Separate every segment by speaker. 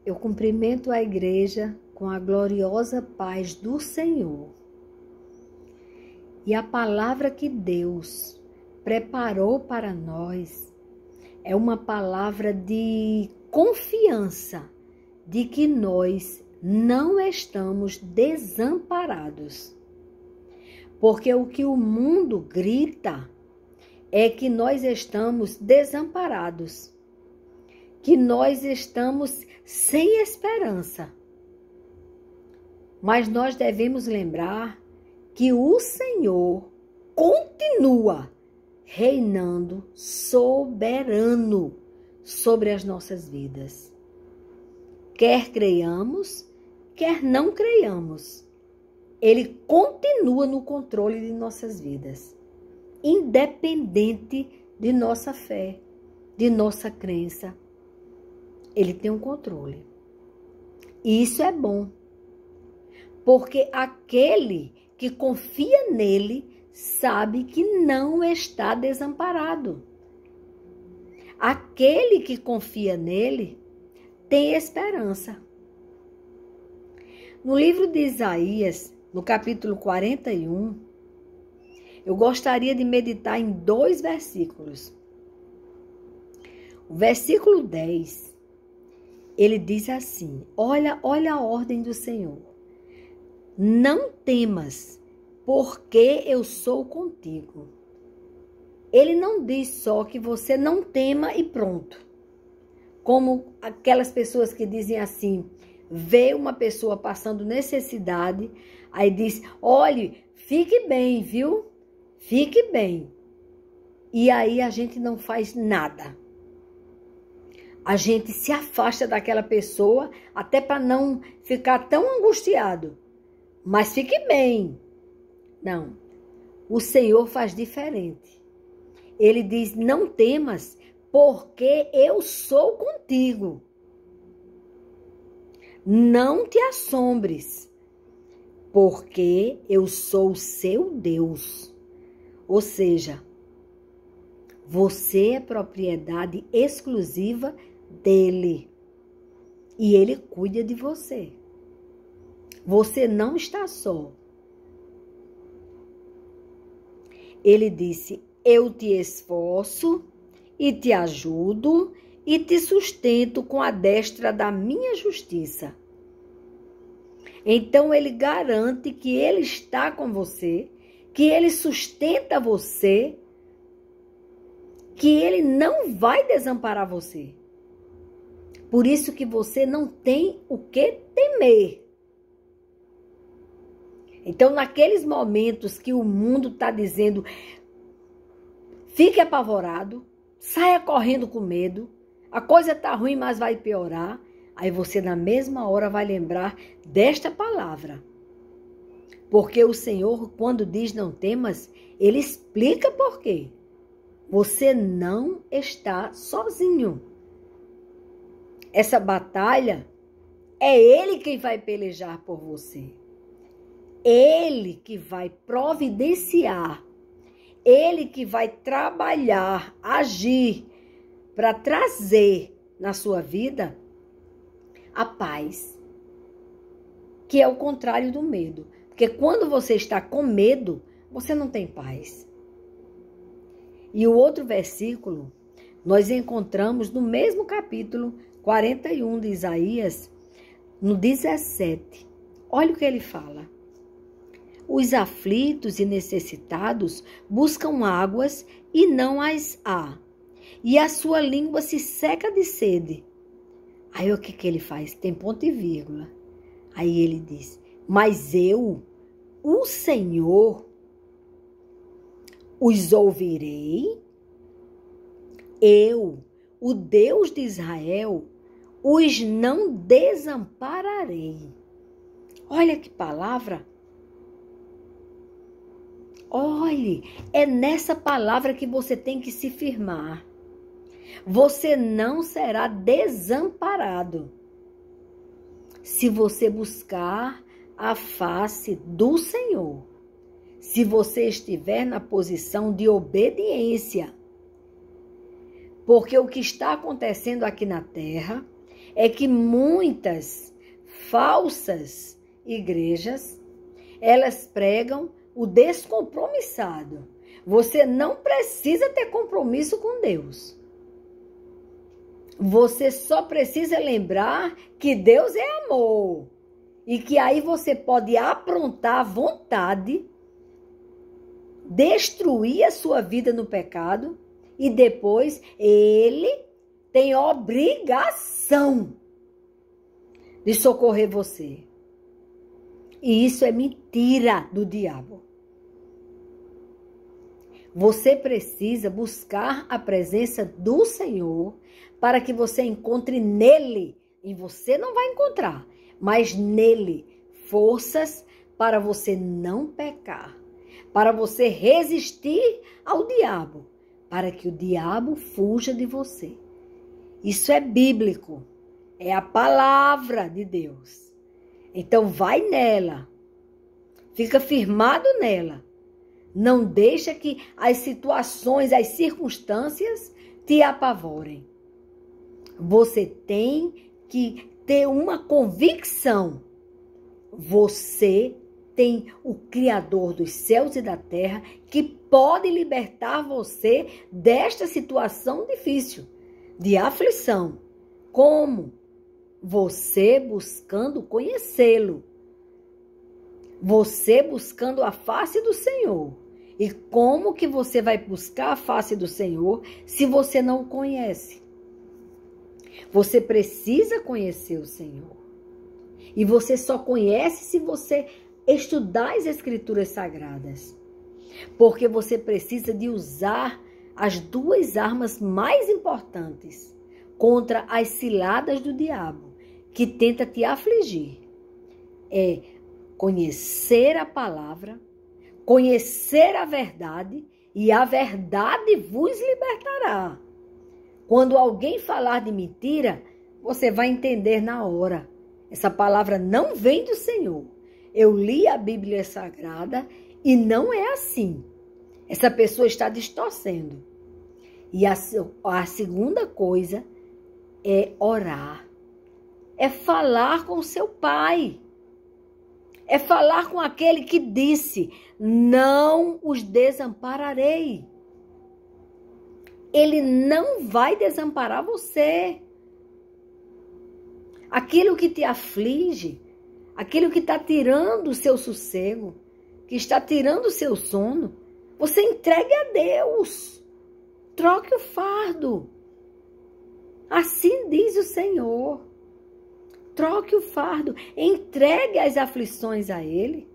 Speaker 1: Eu cumprimento a igreja com a gloriosa paz do Senhor. E a palavra que Deus preparou para nós é uma palavra de confiança de que nós não estamos desamparados. Porque o que o mundo grita é que nós estamos desamparados, que nós estamos sem esperança. Mas nós devemos lembrar que o Senhor continua reinando soberano sobre as nossas vidas. Quer creiamos, quer não creiamos, Ele continua no controle de nossas vidas, independente de nossa fé, de nossa crença. Ele tem um controle. E isso é bom, porque aquele que confia nele sabe que não está desamparado. Aquele que confia nele tem esperança. No livro de Isaías, no capítulo 41, eu gostaria de meditar em 2 versículos. O versículo 10, ele diz assim: olha a ordem do Senhor. Não temas, porque eu sou contigo. Ele não diz só que você não tema e pronto. Como aquelas pessoas que dizem assim, vê uma pessoa passando necessidade, aí diz, olhe, fique bem, viu? Fique bem. E aí a gente não faz nada. A gente se afasta daquela pessoa até para não ficar tão angustiado. Mas fique bem. Não, o Senhor faz diferente. Ele diz, não temas, porque eu sou contigo. Não te assombres, porque eu sou seu Deus. Ou seja, você é propriedade exclusiva dele. E ele cuida de você. Você não está só. Ele disse, eu te esforço e te ajudo e te sustento com a destra da minha justiça. Então ele garante que ele está com você, que ele sustenta você, que ele não vai desamparar você. Por isso que você não tem o que temer. Então, naqueles momentos que o mundo está dizendo, fique apavorado, saia correndo com medo, a coisa está ruim, mas vai piorar, aí você na mesma hora vai lembrar desta palavra. Porque o Senhor, quando diz não temas, Ele explica por quê. Você não está sozinho. Essa batalha é Ele quem vai pelejar por você. Ele que vai providenciar, Ele que vai trabalhar, agir para trazer na sua vida a paz, que é o contrário do medo. Porque quando você está com medo, você não tem paz. E o outro versículo, nós encontramos no mesmo capítulo 41 de Isaías, no 17. Olha o que ele fala. Os aflitos e necessitados buscam águas e não as há, e a sua língua se seca de sede. Aí o que ele faz? Tem ponto e vírgula. Aí ele diz, mas eu, o Senhor, os ouvirei, eu, o Deus de Israel, os não desampararei. Olha que palavra. Olhe, é nessa palavra que você tem que se firmar. Você não será desamparado se você buscar a face do Senhor. Se você estiver na posição de obediência. Porque o que está acontecendo aqui na terra é que muitas falsas igrejas, elas pregam o descompromissado. Você não precisa ter compromisso com Deus. Você só precisa lembrar que Deus é amor. E que aí você pode aprontar à vontade, destruir a sua vida no pecado, e depois Ele tem obrigação de socorrer você. E isso é mentira do diabo. Você precisa buscar a presença do Senhor para que você encontre nele, e você não vai encontrar, mas nele, forças para você não pecar, para você resistir ao diabo, para que o diabo fuja de você. Isso é bíblico, é a palavra de Deus. Então vai nela, fica firmado nela. Não deixa que as situações, as circunstâncias te apavorem. Você tem que ter uma convicção. Você tem o Criador dos céus e da terra que pode libertar você desta situação difícil, de aflição. Como? Você buscando conhecê-lo. Você buscando a face do Senhor. E como que você vai buscar a face do Senhor se você não o conhece? Você precisa conhecer o Senhor. E você só conhece se você estudar as Escrituras Sagradas. Porque você precisa de usar as duas armas mais importantes contra as ciladas do diabo, que tenta te afligir. É conhecer a palavra, conhecer a verdade, e a verdade vos libertará. Quando alguém falar de mentira, você vai entender na hora. Essa palavra não vem do Senhor. Eu li a Bíblia Sagrada e não é assim. Essa pessoa está distorcendo. E a segunda coisa é orar. É falar com seu pai. É falar com aquele que disse: não os desampararei. Ele não vai desamparar você. Aquilo que te aflige, aquilo que está tirando o seu sossego, que está tirando o seu sono, você entregue a Deus. Troque o fardo. Assim diz o Senhor. Troque o fardo, entregue as aflições a Ele.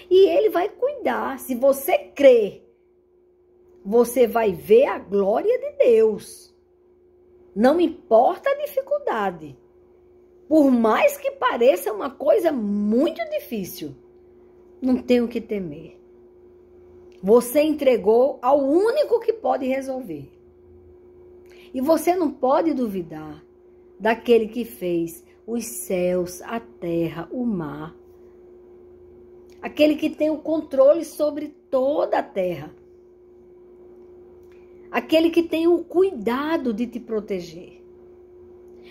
Speaker 1: E Ele vai cuidar. Se você crer, você vai ver a glória de Deus. Não importa a dificuldade. Por mais que pareça uma coisa muito difícil, não tem o que temer. Você entregou ao único que pode resolver. E você não pode duvidar daquele que fez os céus, a terra, o mar. Aquele que tem o controle sobre toda a terra. Aquele que tem o cuidado de te proteger.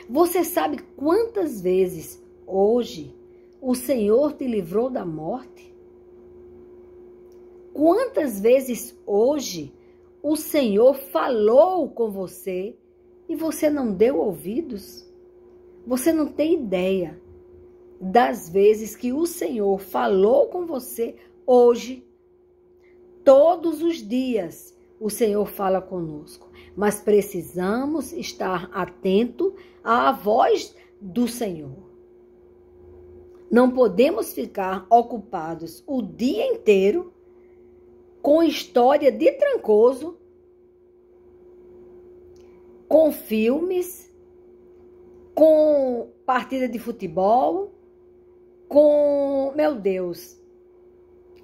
Speaker 1: Você sabe quantas vezes hoje o Senhor te livrou da morte? Quantas vezes hoje o Senhor falou com você e você não deu ouvidos? Você não tem ideia das vezes que o Senhor falou com você hoje. Todos os dias o Senhor fala conosco, mas precisamos estar atento à voz do Senhor. Não podemos ficar ocupados o dia inteiro com história de Trancoso, com filmes, com partida de futebol, com, meu Deus,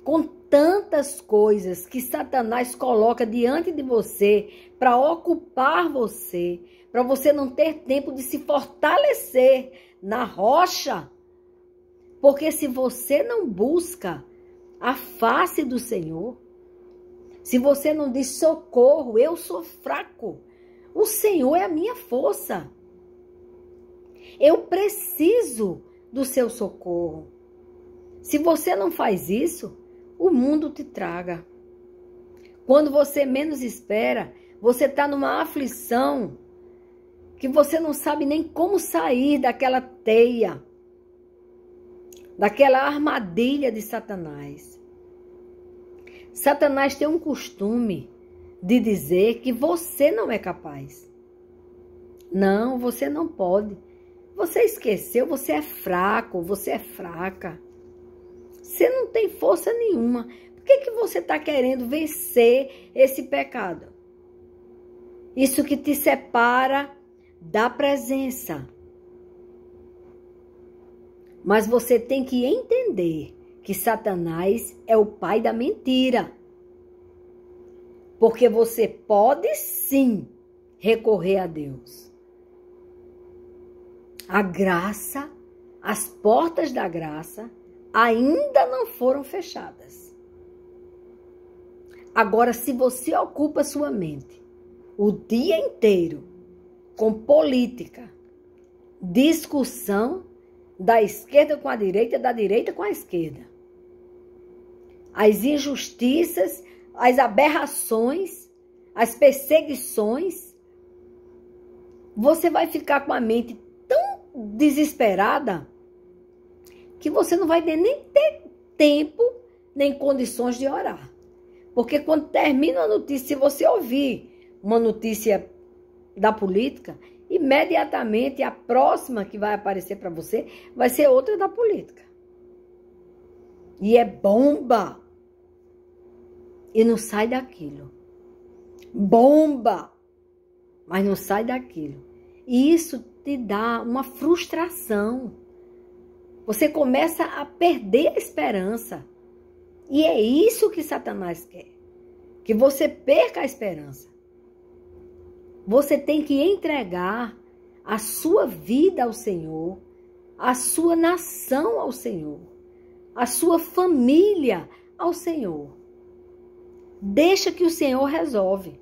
Speaker 1: com tantas coisas que Satanás coloca diante de você para ocupar você, para você não ter tempo de se fortalecer na rocha. Porque se você não busca a face do Senhor, se você não diz socorro, eu sou fraco, o Senhor é a minha força. Eu preciso do seu socorro. Se você não faz isso, o mundo te traga. Quando você menos espera, você está numa aflição que você não sabe nem como sair daquela teia, daquela armadilha de Satanás. Satanás tem um costume de dizer que você não é capaz. Não, você não pode. Você esqueceu, você é fraco, você é fraca. Você não tem força nenhuma. Por que você está querendo vencer esse pecado? Isso que te separa da presença. Mas você tem que entender que Satanás é o pai da mentira. Porque você pode sim recorrer a Deus. A graça, as portas da graça ainda não foram fechadas. Agora, se você ocupa sua mente o dia inteiro com política, discussão da esquerda com a direita, da direita com a esquerda, as injustiças, as aberrações, as perseguições, você vai ficar com a mente tão desesperada que você não vai nem ter tempo nem condições de orar. Porque quando termina a notícia, se você ouvir uma notícia da política, imediatamente a próxima que vai aparecer para você vai ser outra da política. E é bomba. E não sai daquilo. Bomba. Mas não sai daquilo. E isso te dá uma frustração. Você começa a perder a esperança. E é isso que Satanás quer. Que você perca a esperança. Você tem que entregar a sua vida ao Senhor, a sua nação ao Senhor, a sua família ao Senhor. Deixa que o Senhor resolve.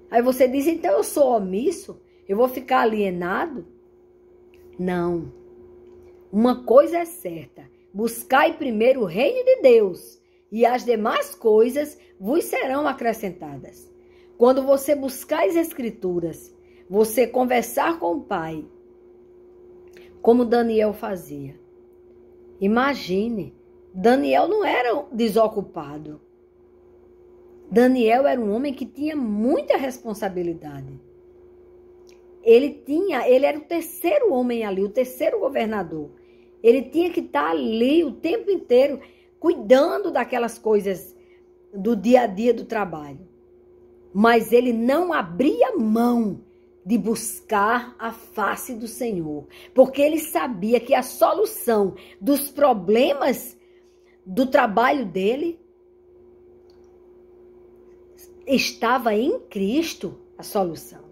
Speaker 1: Aí você diz, então eu sou omisso? Eu vou ficar alienado? Não. Uma coisa é certa. Buscai primeiro o reino de Deus e as demais coisas vos serão acrescentadas. Quando você buscar as escrituras, você conversar com o Pai, como Daniel fazia. Imagine, Daniel não era desocupado. Daniel era um homem que tinha muita responsabilidade. Ele era o terceiro homem ali, o terceiro governador. Ele tinha que estar ali o tempo inteiro, cuidando daquelas coisas do dia a dia do trabalho. Mas ele não abria mão de buscar a face do Senhor, porque ele sabia que a solução dos problemas do trabalho dele estava em Cristo, a solução.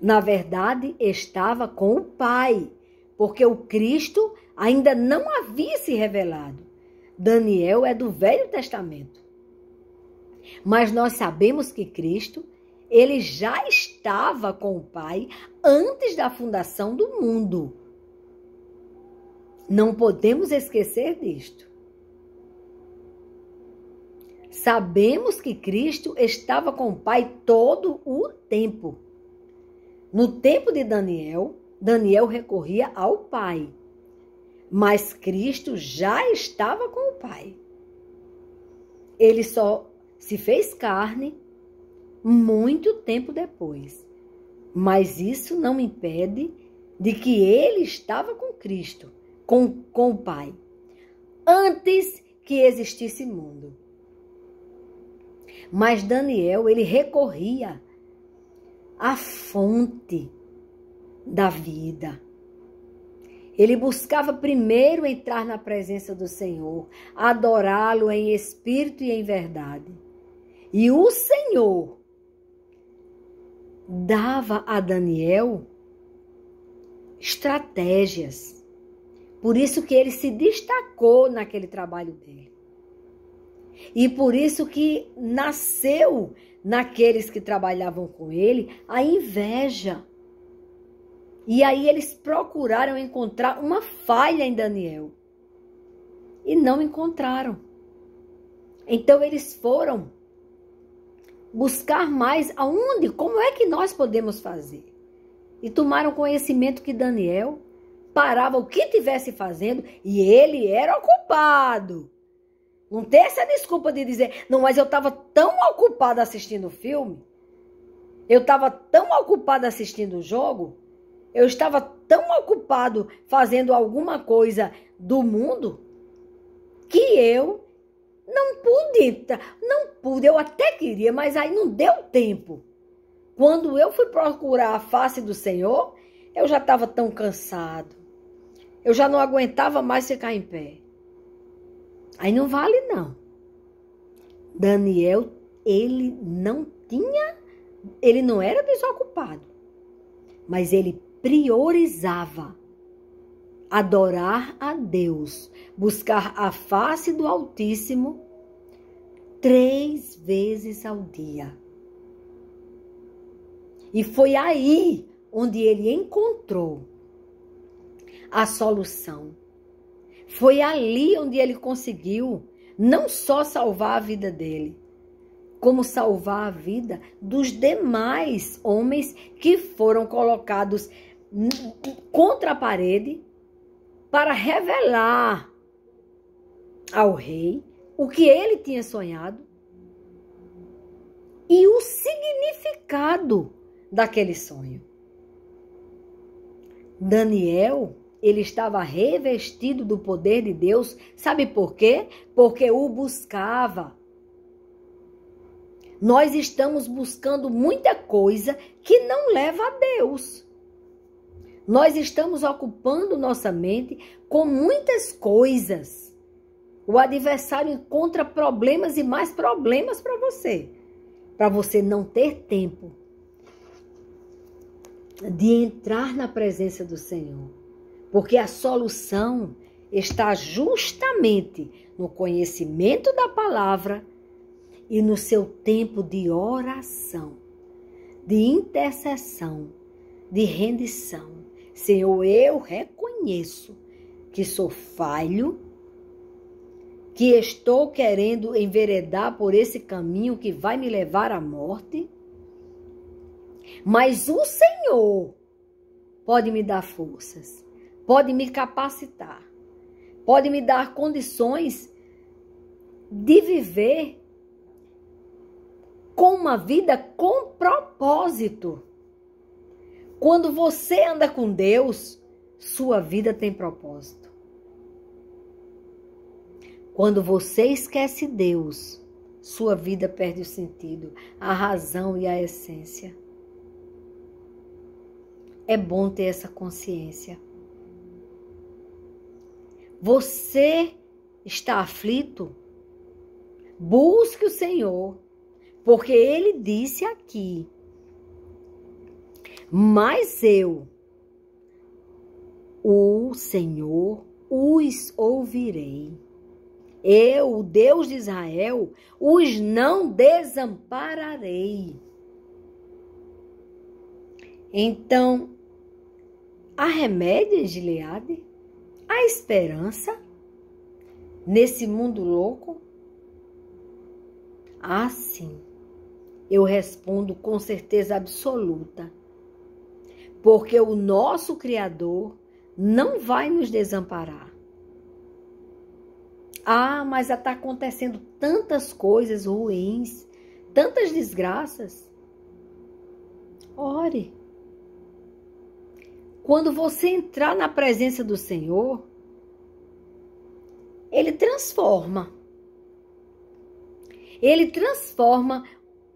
Speaker 1: Na verdade, estava com o Pai, porque o Cristo ainda não havia se revelado. Daniel é do Velho Testamento. Mas nós sabemos que Cristo, ele já estava com o Pai antes da fundação do mundo. Não podemos esquecer disto. Sabemos que Cristo estava com o Pai todo o tempo. No tempo de Daniel, Daniel recorria ao Pai. Mas Cristo já estava com o Pai. Ele só se fez carne muito tempo depois. Mas isso não impede de que ele estava com Cristo, com o Pai, antes que existisse mundo. Mas Daniel, ele recorria à fonte da vida. Ele buscava primeiro entrar na presença do Senhor, adorá-lo em espírito e em verdade. E o Senhor dava a Daniel estratégias. Por isso que ele se destacou naquele trabalho dele. E por isso que nasceu naqueles que trabalhavam com ele a inveja. E aí eles procuraram encontrar uma falha em Daniel. E não encontraram. Então eles foram buscar mais aonde, como é que nós podemos fazer. E tomaram conhecimento que Daniel parava o que estivesse fazendo e ele era ocupado. Não tem essa desculpa de dizer, não, mas eu estava tão ocupada assistindo o filme, eu estava tão ocupada assistindo o jogo, eu estava tão ocupado fazendo alguma coisa do mundo, que eu não pude, eu até queria, mas aí não deu tempo. Quando eu fui procurar a face do Senhor, eu já estava tão cansado. Eu já não aguentava mais ficar em pé. Aí não vale não. Daniel, ele não era desocupado, mas ele priorizava adorar a Deus, buscar a face do Altíssimo 3 vezes ao dia. E foi aí onde ele encontrou a solução. Foi ali onde ele conseguiu não só salvar a vida dele, como salvar a vida dos demais homens que foram colocados contra a parede para revelar ao rei o que ele tinha sonhado e o significado daquele sonho. Daniel, ele estava revestido do poder de Deus, sabe por quê? Porque o buscava. Nós estamos buscando muita coisa que não leva a Deus. Nós estamos ocupando nossa mente com muitas coisas. O adversário encontra problemas e mais problemas para você não ter tempo de entrar na presença do Senhor. Porque a solução está justamente no conhecimento da palavra e no seu tempo de oração, de intercessão, de rendição. Senhor, eu reconheço que sou falho, que estou querendo enveredar por esse caminho que vai me levar à morte, mas o Senhor pode me dar forças, pode me capacitar, pode me dar condições de viver com uma vida com propósito. Quando você anda com Deus, sua vida tem propósito. Quando você esquece Deus, sua vida perde o sentido, a razão e a essência. É bom ter essa consciência. Você está aflito? Busque o Senhor, porque Ele disse aqui, mas eu, o Senhor, os ouvirei. Eu, o Deus de Israel, os não desampararei. Então, há remédio em Gileade? Há esperança nesse mundo louco? Ah, sim. Eu respondo com certeza absoluta. Porque o nosso Criador não vai nos desamparar. Ah, mas está acontecendo tantas coisas ruins, tantas desgraças. Ore. Quando você entrar na presença do Senhor, Ele transforma. Ele transforma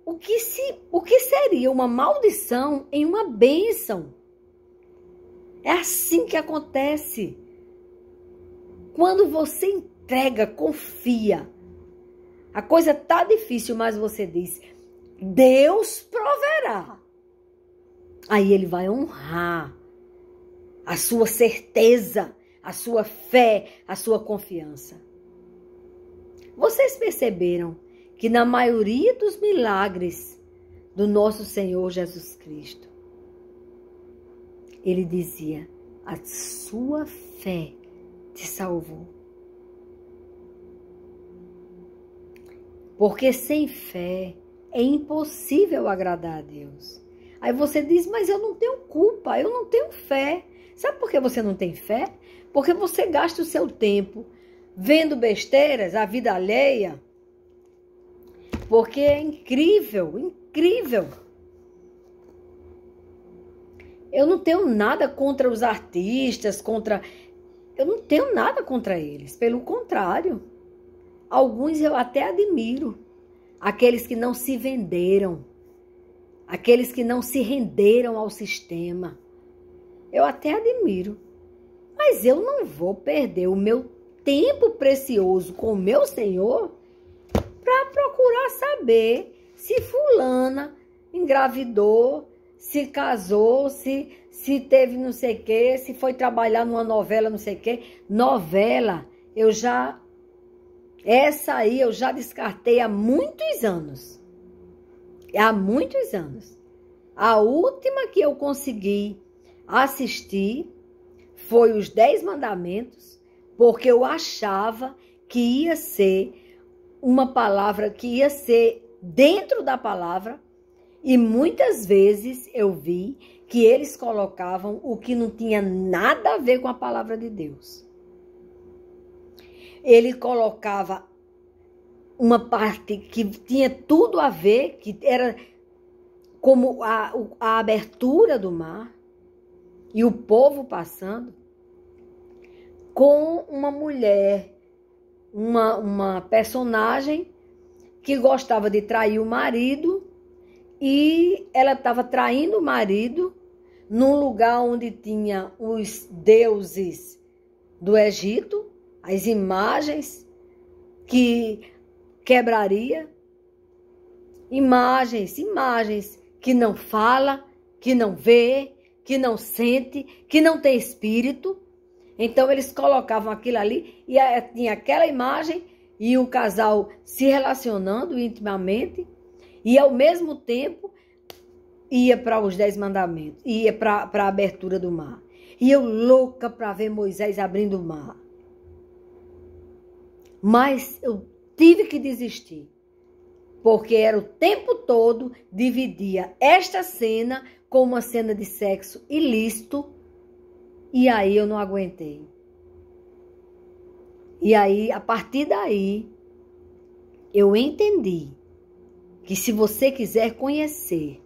Speaker 1: o que seria uma maldição em uma bênção. É assim que acontece. Quando você entrega, confia. A coisa tá difícil, mas você diz, Deus proverá. Aí Ele vai honrar a sua certeza, a sua fé, a sua confiança. Vocês perceberam que na maioria dos milagres do nosso Senhor Jesus Cristo, ele dizia: a sua fé te salvou. Porque sem fé é impossível agradar a Deus. Aí você diz: mas eu não tenho culpa, eu não tenho fé. Sabe por que você não tem fé? Porque você gasta o seu tempo vendo besteiras, a vida alheia. Porque é incrível, incrível. Eu não tenho nada contra os artistas, eu não tenho nada contra eles. Pelo contrário, alguns eu até admiro. Aqueles que não se venderam, aqueles que não se renderam ao sistema. Eu até admiro. Mas eu não vou perder o meu tempo precioso com o meu Senhor para procurar saber se fulana engravidou, se casou, se teve não sei o quê, se foi trabalhar numa novela não sei o quê. Novela, essa aí eu já descartei há muitos anos. Há muitos anos. A última que eu consegui assistir foi os 10 Mandamentos, porque eu achava que ia ser uma palavra que ia ser dentro da palavra, e muitas vezes eu vi que eles colocavam o que não tinha nada a ver com a palavra de Deus. Ele colocava uma parte que tinha tudo a ver, que era como a abertura do mar e o povo passando, com uma mulher, uma personagem que gostava de trair o marido, e ela estava traindo o marido num lugar onde tinha os deuses do Egito, as imagens que quebraria, imagens que não fala, que não vê, que não sente, que não tem espírito. Então eles colocavam aquilo ali e tinha aquela imagem e o casal se relacionando intimamente, e ao mesmo tempo ia para os 10 mandamentos, ia para a abertura do mar. E eu louca para ver Moisés abrindo o mar. Mas eu tive que desistir, porque era o tempo todo, dividia esta cena com uma cena de sexo ilícito, e aí eu não aguentei. E aí, a partir daí, eu entendi que se você quiser conhecer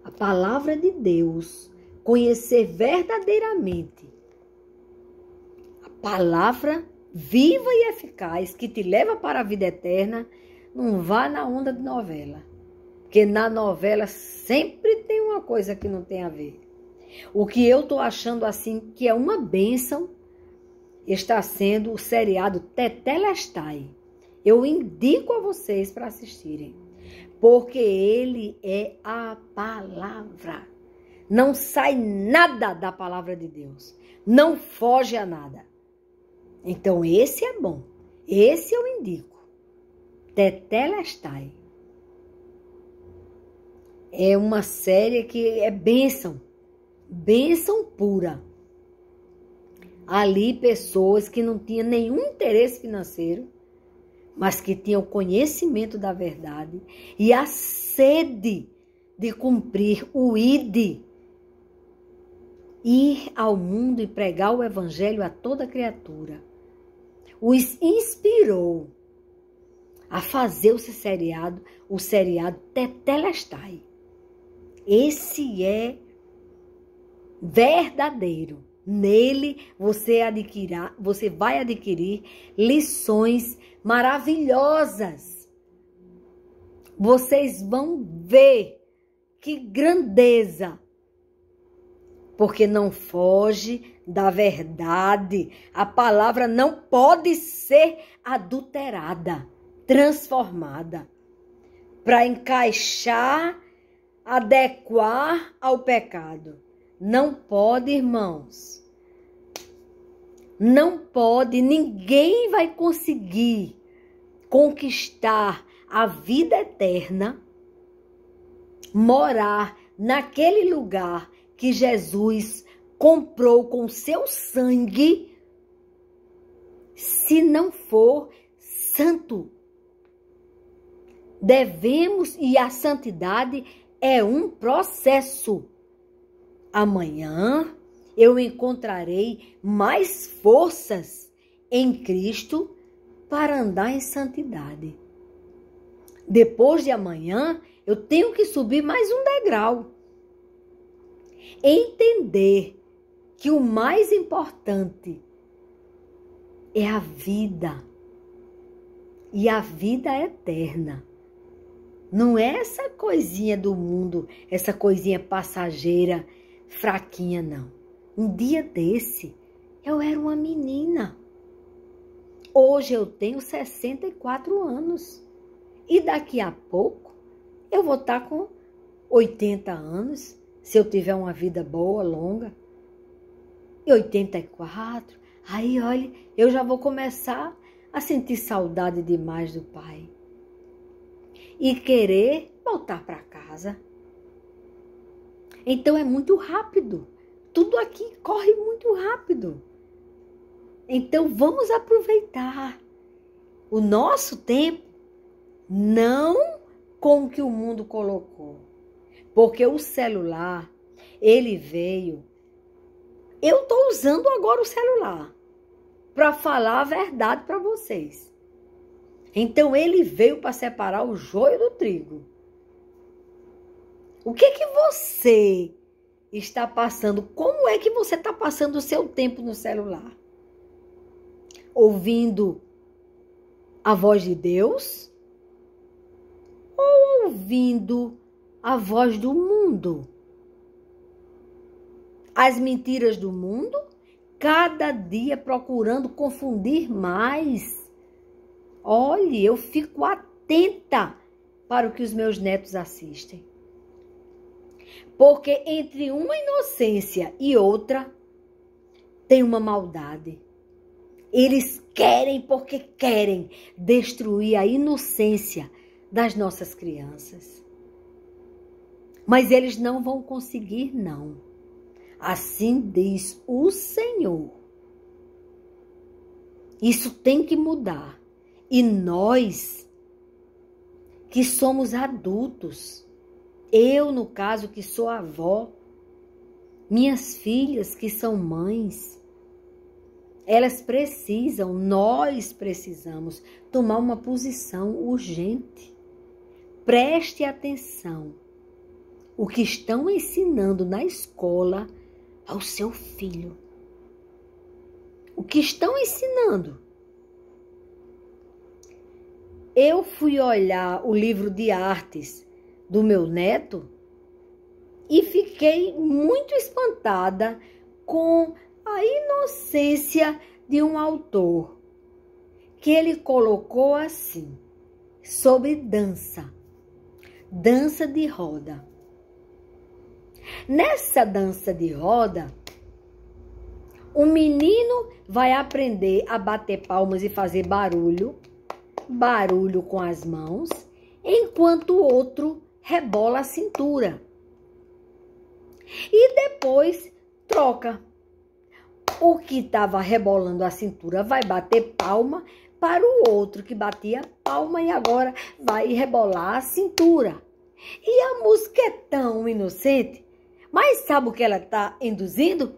Speaker 1: a palavra de Deus, conhecer verdadeiramente a palavra viva e eficaz que te leva para a vida eterna, não vá na onda de novela. Porque na novela sempre tem uma coisa que não tem a ver. O que eu estou achando assim que é uma bênção está sendo o seriado Tetelestai. Eu indico a vocês para assistirem, porque ele é a palavra. Não sai nada da palavra de Deus. Não foge a nada. Então esse é bom. Esse eu indico. Tetelestai. É uma série que é bênção. Bênção pura. Ali pessoas que não tinham nenhum interesse financeiro, mas que tinham conhecimento da verdade e a sede de cumprir o ir ao mundo e pregar o evangelho a toda criatura. Os inspirou a fazer o seriado Tetelestai. Esse é verdadeiro. Nele você vai adquirir lições maravilhosas. Vocês vão ver que grandeza, porque não foge da verdade. A palavra não pode ser adulterada, transformada, para encaixar, adequar ao pecado. Não pode, irmãos. Não pode, ninguém vai conseguir conquistar a vida eterna, morar naquele lugar que Jesus comprou com seu sangue, se não for santo. Devemos, e a santidade é um processo. Amanhã eu encontrarei mais forças em Cristo para andar em santidade. Depois de amanhã, eu tenho que subir mais um degrau. Entender que o mais importante é a vida. E a vida é eterna. Não é essa coisinha do mundo, essa coisinha passageira, fraquinha, não. Um dia desse, eu era uma menina. Hoje eu tenho 64 anos. E daqui a pouco, eu vou estar com 80 anos, se eu tiver uma vida boa, longa. E 84, aí, olha, eu já vou começar a sentir saudade demais do pai. E querer voltar para casa. Então é muito rápido. Tudo aqui corre muito rápido. Então vamos aproveitar o nosso tempo, não com o que o mundo colocou. Porque o celular, ele veio. Eu estou usando agora o celular para falar a verdade para vocês. Então ele veio para separar o joio do trigo. O que você está passando? Como é que você está passando o seu tempo no celular? Ouvindo a voz de Deus? Ou ouvindo a voz do mundo? As mentiras do mundo? Cada dia procurando confundir mais. Olhe, eu fico atenta para o que os meus netos assistem. Porque entre uma inocência e outra, tem uma maldade. Eles querem, porque querem, destruir a inocência das nossas crianças. Mas eles não vão conseguir, não. Assim diz o Senhor. Isso tem que mudar. E nós, que somos adultos, eu, no caso, que sou avó, minhas filhas, que são mães, elas precisam, nós precisamos tomar uma posição urgente. Preste atenção o que estão ensinando na escola ao seu filho. O que estão ensinando? Eu fui olhar o livro de artes do meu neto e fiquei muito espantada com a inocência de um autor, que ele colocou assim, sobre dança, dança de roda. Nessa dança de roda, o menino vai aprender a bater palmas e fazer barulho com as mãos, enquanto o outro rebola a cintura. E depois troca. O que estava rebolando a cintura vai bater palma para o outro que batia palma e agora vai rebolar a cintura. E a música é tão inocente, mas sabe o que ela está induzindo?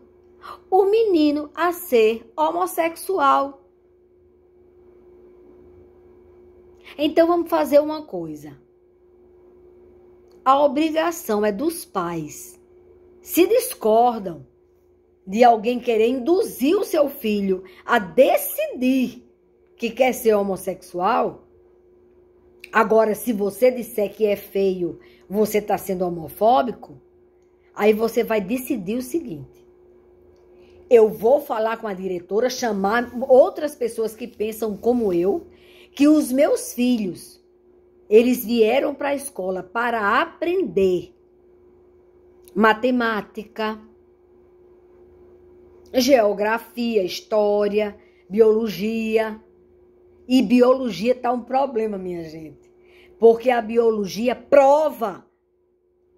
Speaker 1: O menino a ser homossexual. Então vamos fazer uma coisa. A obrigação é dos pais. Se discordam de alguém querer induzir o seu filho a decidir que quer ser homossexual, agora se você disser que é feio, você está sendo homofóbico, aí você vai decidir o seguinte: eu vou falar com a diretora, chamar outras pessoas que pensam como eu, que os meus filhos, eles vieram para a escola para aprender matemática, geografia, história, biologia. E biologia está um problema, minha gente. Porque a biologia prova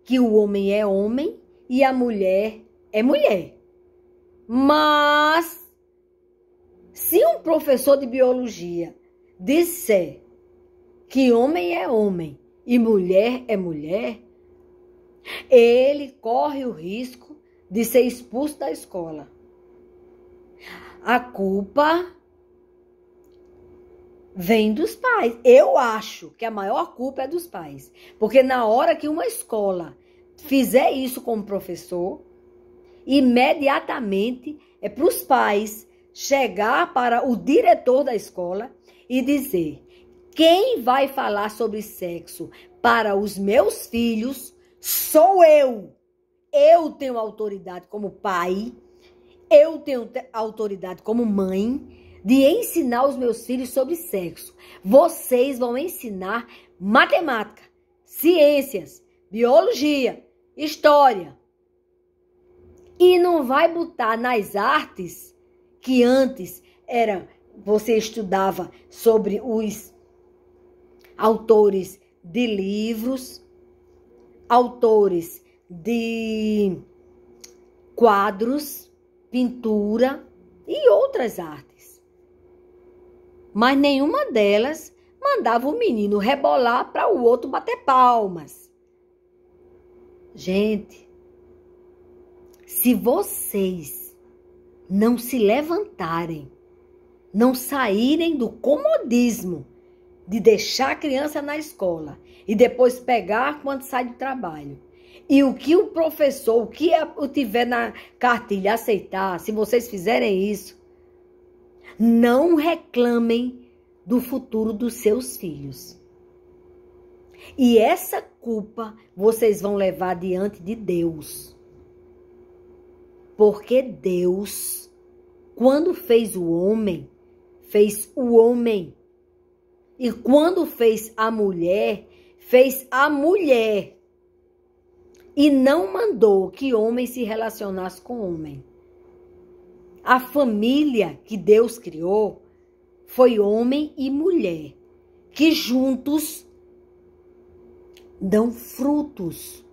Speaker 1: que o homem é homem e a mulher é mulher. Mas, se um professor de biologia disser que homem é homem e mulher é mulher, ele corre o risco de ser expulso da escola. A culpa vem dos pais. Eu acho que a maior culpa é dos pais. Porque na hora que uma escola fizer isso com o professor, imediatamente é para os pais chegar para o diretor da escola e dizer: quem vai falar sobre sexo para os meus filhos sou eu. Eu tenho autoridade como pai, eu tenho autoridade como mãe de ensinar os meus filhos sobre sexo. Vocês vão ensinar matemática, ciências, biologia, história. E não vai botar nas artes que antes você estudava sobre os autores de livros, autores de quadros, pintura e outras artes. Mas nenhuma delas mandava o menino rebolar para o outro bater palmas. Gente, se vocês não se levantarem, não saírem do comodismo de deixar a criança na escola e depois pegar quando sai do trabalho, e o que o professor, o que eu tiver na cartilha aceitar, se vocês fizerem isso, não reclamem do futuro dos seus filhos. E essa culpa vocês vão levar diante de Deus. Porque Deus, quando fez o homem, fez o homem. E quando fez a mulher, fez a mulher. E não mandou que homem se relacionasse com homem. A família que Deus criou foi homem e mulher, que juntos dão frutos.